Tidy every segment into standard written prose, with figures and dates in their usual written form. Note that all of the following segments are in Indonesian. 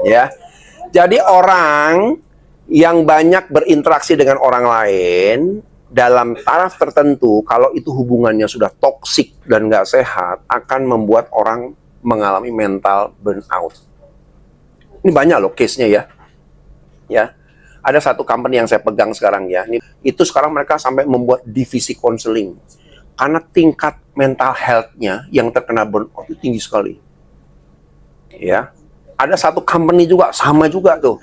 Ya. Jadi orang yang banyak berinteraksi dengan orang lain dalam taraf tertentu, kalau itu hubungannya sudah toksik dan nggak sehat, akan membuat orang mengalami mental burnout. Ini banyak loh case-nya ya. Ya, ada satu company yang saya pegang sekarang ya. Itu sekarang mereka sampai membuat divisi konseling karena tingkat mental health-nya yang terkena burnout itu tinggi sekali. Ya, ada satu company juga sama juga tuh.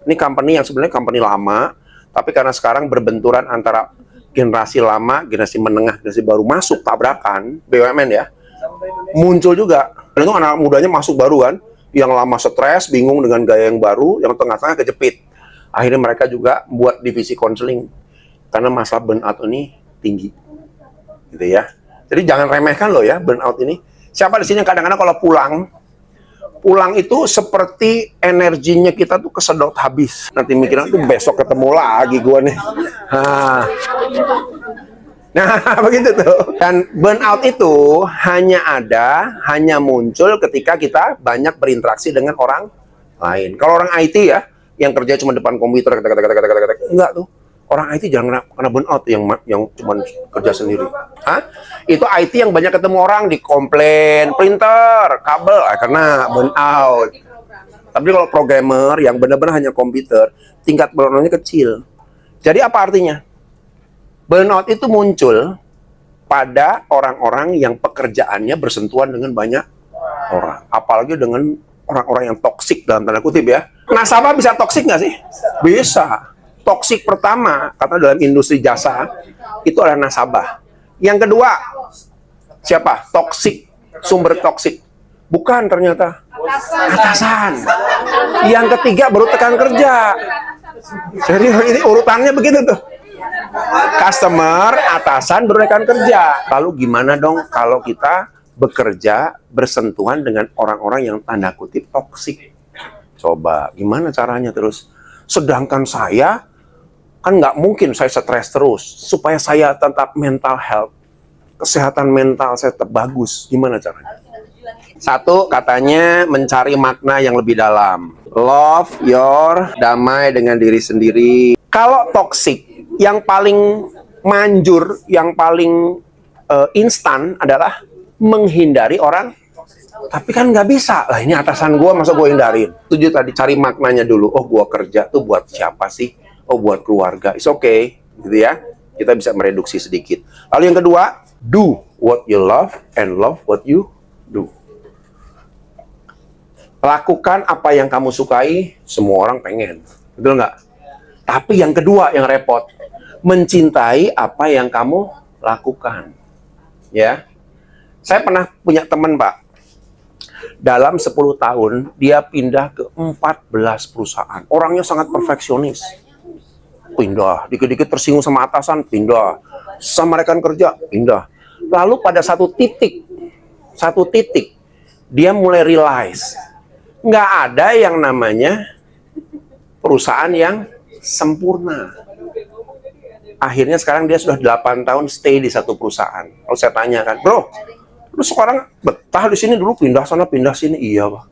Ini company yang sebenarnya company lama, tapi karena sekarang berbenturan antara generasi lama, generasi menengah, generasi baru masuk tabrakan, BUMN ya, muncul juga. Dan itu anak mudanya masuk baru kan, yang lama stres, bingung dengan gaya yang baru, yang tengah-tengah kejepit. Akhirnya mereka juga buat divisi konseling, karena masalah burnout ini tinggi. Gitu ya. Jadi jangan remehkan loh ya burnout ini. Siapa di sini kadang-kadang kalau pulang itu seperti energinya kita tuh kesedot habis. Nanti mikirnya tuh besok ketemu lagi gua nih. Nah, begitu tuh. Dan burnout itu hanya muncul ketika kita banyak berinteraksi dengan orang lain. Kalau orang IT ya, yang kerja cuma depan komputer, enggak tuh. Orang IT jangan kena burnout yang cuma kerja sendiri. Itu IT yang banyak ketemu orang, dikomplain, printer, kabel, kena burnout. Tapi kalau programmer yang benar-benar hanya komputer, tingkat burnoutnya kecil. Jadi apa artinya? Burnout itu muncul pada orang-orang yang pekerjaannya bersentuhan dengan banyak orang. Apalagi dengan orang-orang yang toksik dalam tanda kutip ya. Nasabah bisa toksik nggak sih? Bisa. Toksik pertama, kata dalam industri jasa, itu adalah nasabah. Yang kedua, siapa? Toksik, sumber toksik. Bukan ternyata. Atasan. Yang ketiga baru tekan kerja. Jadi ini urutannya begitu tuh. Customer, atasan, baru rekan kerja. Lalu gimana dong kalau kita bekerja bersentuhan dengan orang-orang yang tanda kutip toksik? Coba, gimana caranya terus? Sedangkan saya, kan nggak mungkin saya stres terus. Supaya saya tetap mental health, kesehatan mental saya tetap bagus. Gimana caranya? Satu, katanya mencari makna yang lebih dalam. Love your damai dengan diri sendiri. Kalau toksik, yang paling manjur, yang paling instan adalah menghindari orang. Tapi kan nggak bisa. Lah ini atasan gue, masa gue hindarin? Tujuh tadi, cari maknanya dulu. Oh, gue kerja tuh buat siapa sih? Oh, buat keluarga. It's okay. Gitu ya. Kita bisa mereduksi sedikit. Lalu yang kedua, do what you love and love what you do. Lakukan apa yang kamu sukai, semua orang pengen. Betul nggak? Tapi yang kedua yang repot, mencintai apa yang kamu lakukan. Ya, saya pernah punya teman, Pak. Dalam 10 tahun, dia pindah ke 14 perusahaan. Orangnya sangat perfeksionis. Pindah, dikit-dikit tersinggung sama atasan, pindah. Sama rekan kerja, pindah. Lalu pada satu titik, dia mulai realize, nggak ada yang namanya perusahaan yang sempurna. Akhirnya sekarang dia sudah 8 tahun stay di satu perusahaan. Kalau saya tanya kan, bro, lu sekarang betah di sini, dulu pindah sana pindah sini? Iya, Pak.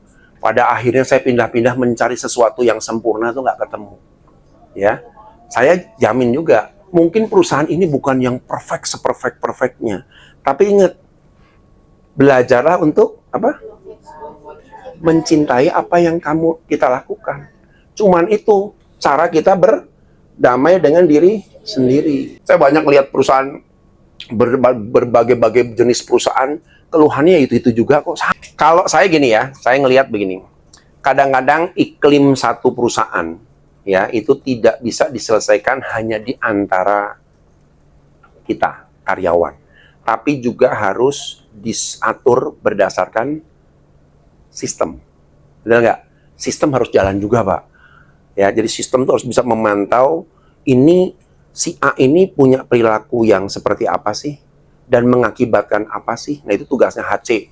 Pada akhirnya saya pindah-pindah mencari sesuatu yang sempurna itu nggak ketemu. Ya, saya jamin juga, mungkin perusahaan ini bukan yang perfect seperfect-perfectnya. Tapi ingat, belajarlah untuk apa? Mencintai apa yang kita lakukan. Cuman itu cara kita berdamai dengan diri sendiri. Saya banyak lihat perusahaan, berbagai jenis perusahaan, keluhannya itu juga kok. Kalau saya gini ya, saya ngelihat begini. Kadang-kadang iklim satu perusahaan ya itu tidak bisa diselesaikan hanya di antara kita karyawan, tapi juga harus diatur berdasarkan sistem. Benar nggak? Sistem harus jalan juga, Pak. Ya, jadi sistem itu harus bisa memantau ini si A ini punya perilaku yang seperti apa sih dan mengakibatkan apa sih. Nah, itu tugasnya HC.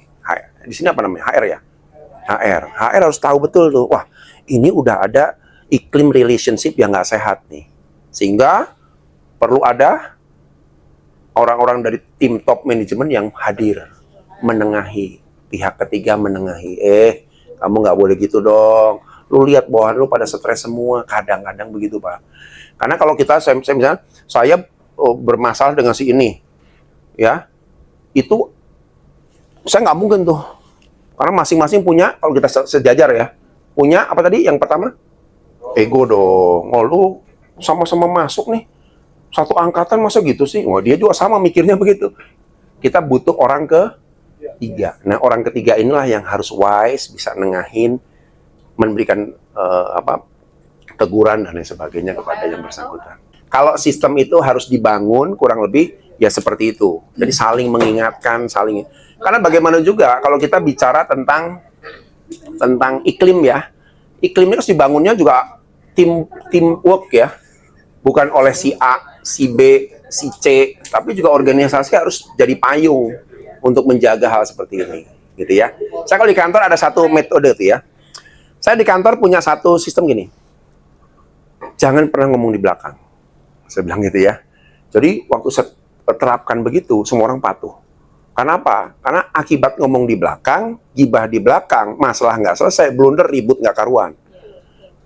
Di sini apa namanya? HR ya? HR harus tahu betul tuh. Wah, ini udah ada iklim relationship yang nggak sehat nih. Sehingga perlu ada orang-orang dari tim top manajemen yang hadir, menengahi, pihak ketiga menengahi. Kamu nggak boleh gitu dong. Lu lihat bawahan lu pada stres semua, kadang-kadang begitu Pak. Karena kalau saya misalnya, saya bermasalah dengan si ini, ya, itu saya nggak mungkin tuh. Karena masing-masing punya, kalau kita sejajar ya, punya apa tadi yang pertama? Ego dong. Oh, lu sama-sama masuk nih. Satu angkatan masa gitu sih? Wah, dia juga sama mikirnya begitu. Kita butuh orang ketiga. Nah, orang ketiga inilah yang harus wise, bisa nengahin, memberikan teguran dan lain sebagainya kepada yang bersangkutan. Kalau sistem itu harus dibangun kurang lebih ya seperti itu. Jadi saling mengingatkan, karena bagaimana juga kalau kita bicara tentang iklim ya. Iklim ini harus dibangunnya juga teamwork ya. Bukan oleh si A, si B, si C, tapi juga organisasi harus jadi payung untuk menjaga hal seperti ini, gitu ya. Saya kalau di kantor ada satu metode tuh ya. Saya di kantor punya satu sistem gini. Jangan pernah ngomong di belakang. Saya bilang gitu ya. Jadi waktu saya terapkan begitu, semua orang patuh. Kenapa? Karena akibat ngomong di belakang, gibah di belakang, masalah nggak selesai, blunder, ribut nggak karuan.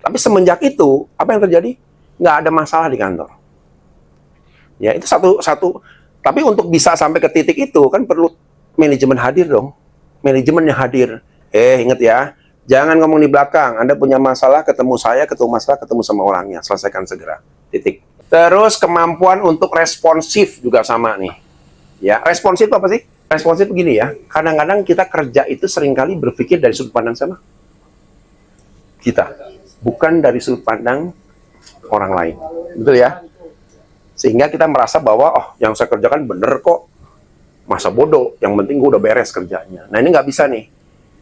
Tapi semenjak itu, apa yang terjadi? Nggak ada masalah di kantor. Ya, itu satu. Tapi untuk bisa sampai ke titik itu, kan perlu manajemen hadir dong. Manajemen yang hadir. Ingat ya, jangan ngomong di belakang. Anda punya masalah, ketemu saya, ketemu sama orangnya. Selesaikan segera. Titik. Terus kemampuan untuk responsif juga sama nih. Ya, responsif itu apa sih? Responsif begini ya. Kadang-kadang kita kerja itu seringkali berpikir dari sudut pandang sama kita. Bukan dari sudut pandang orang lain. Betul ya? Sehingga kita merasa bahwa, oh, yang saya kerjakan bener kok. Masa bodoh, yang penting gue udah beres kerjanya. Nah, ini nggak bisa nih.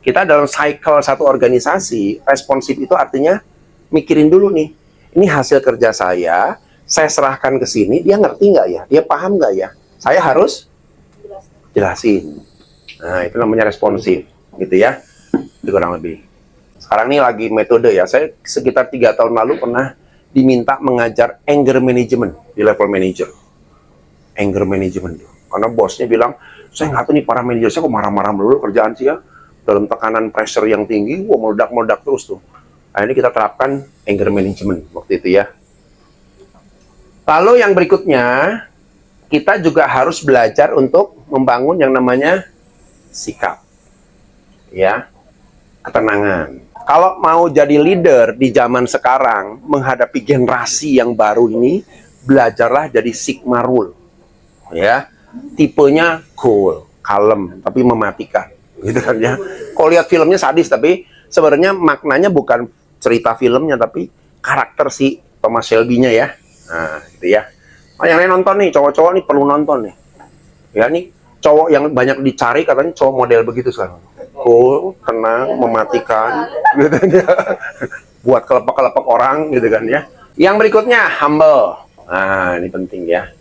Kita dalam cycle satu organisasi, responsif itu artinya mikirin dulu nih. Ini hasil kerja saya serahkan ke sini, dia ngerti nggak ya? Dia paham nggak ya? Saya harus jelasin. Nah, itu namanya responsif, gitu ya. Itu kurang lebih. Sekarang ini lagi metode ya. Saya sekitar 3 tahun lalu pernah diminta mengajar anger management di level manager. Anger management. Karena bosnya bilang, saya nggak tahu nih para manajer saya kok marah-marah dulu kerjaan sih ya. Dalam tekanan pressure yang tinggi, wah meledak-meledak terus tuh. Nah, ini kita terapkan anger management waktu itu ya. Lalu yang berikutnya, kita juga harus belajar untuk membangun yang namanya sikap. Ya, ketenangan. Kalau mau jadi leader di zaman sekarang, menghadapi generasi yang baru ini, belajarlah jadi Sigma Rule. Ya, tipenya cool, kalem, tapi mematikan. Gitu kan ya. Kalau lihat filmnya sadis, tapi sebenarnya maknanya bukan cerita filmnya, tapi karakter si Thomas Shelby-nya ya. Nah, gitu ya. Oh, yang lain nonton nih, cowok-cowok nih perlu nonton nih. Ya, nih cowok yang banyak dicari katanya cowok model begitu sekarang. Cool, tenang, mematikan, gitu kan ya. Buat kelepek-kelepek orang, gitu kan ya. Yang berikutnya, humble. Nah, ini penting ya.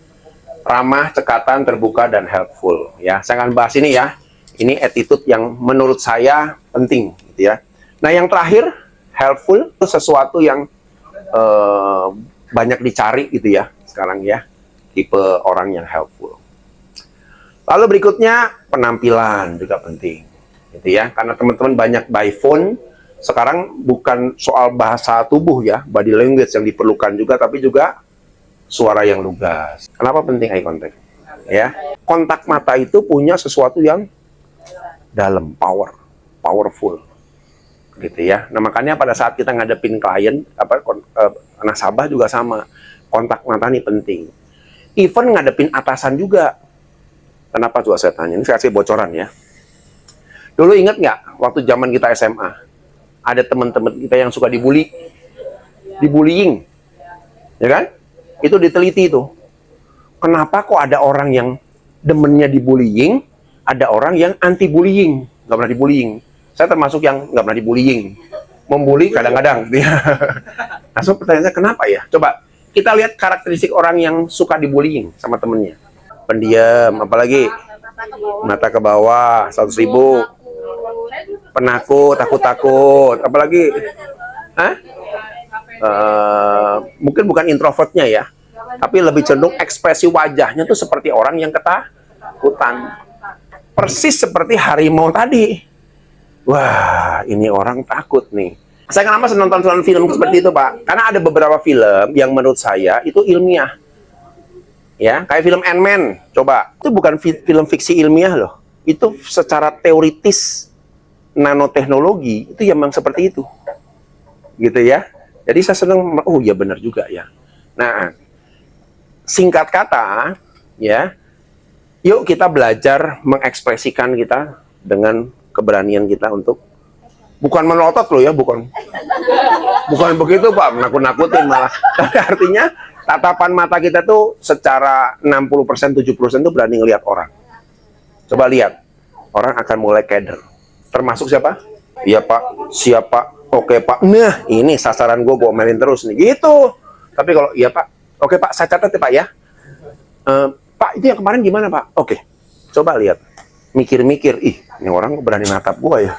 Ramah, cekatan, terbuka, dan helpful. Ya, saya akan bahas ini ya. Ini attitude yang menurut saya penting, gitu ya. Nah, yang terakhir, helpful itu sesuatu yang banyak dicari, gitu ya. Sekarang ya, tipe orang yang helpful. Lalu berikutnya, penampilan juga penting. Gitu ya, karena teman-teman banyak by phone, sekarang bukan soal bahasa tubuh ya, body language yang diperlukan juga, tapi juga suara yang lugas. Kenapa penting eye contact? Ya, kontak mata itu punya sesuatu yang dalam, powerful, gitu ya. Nah, makanya pada saat kita ngadepin klien, nasabah juga sama, kontak mata ini penting. Even ngadepin atasan juga. Kenapa juga saya tanya? Ini saya kasih bocoran ya. Dulu ingat nggak, waktu zaman kita SMA, ada teman-teman kita yang suka dibullying, ya kan? Itu diteliti tuh. Kenapa kok ada orang yang demennya dibullying, ada orang yang anti-bullying, nggak pernah dibullying. Saya termasuk yang nggak pernah dibullying. Membuli kadang-kadang. Langsung pertanyaannya, kenapa ya? Coba kita lihat karakteristik orang yang suka dibullying sama temennya. Pendiam, apalagi mata ke bawah, 100.000. Penakut, takut, apalagi mungkin bukan introvertnya ya, tapi lebih cenderung ekspresi wajahnya tuh seperti orang yang ketakutan, persis seperti harimau tadi. Wah, ini orang takut nih. Saya kenapa nonton film seperti itu, Pak? Karena ada beberapa film yang menurut saya itu ilmiah. Ya, kayak film Ant-Man, coba. Itu bukan film fiksi ilmiah loh. Itu secara teoritis nanoteknologi itu yang memang seperti itu. Gitu ya. Jadi saya senang, oh ya benar juga ya. Nah, singkat kata, ya, yuk kita belajar mengekspresikan kita dengan keberanian kita untuk bukan melotot loh ya, bukan begitu Pak, menakut-nakutin malah. Tapi artinya tatapan mata kita tuh secara 60%, 70% tuh berani ngelihat orang. Coba lihat, orang akan mulai keder. Termasuk siapa? Iya Pak, siapa? Oke Pak, nah ini sasaran gue omelin terus nih, gitu. Tapi kalau iya Pak, oke Pak, saya catat ya Pak ya. Pak, itu yang kemarin gimana Pak? Oke, coba lihat. Mikir-mikir, ih ini orang berani natap gue ya.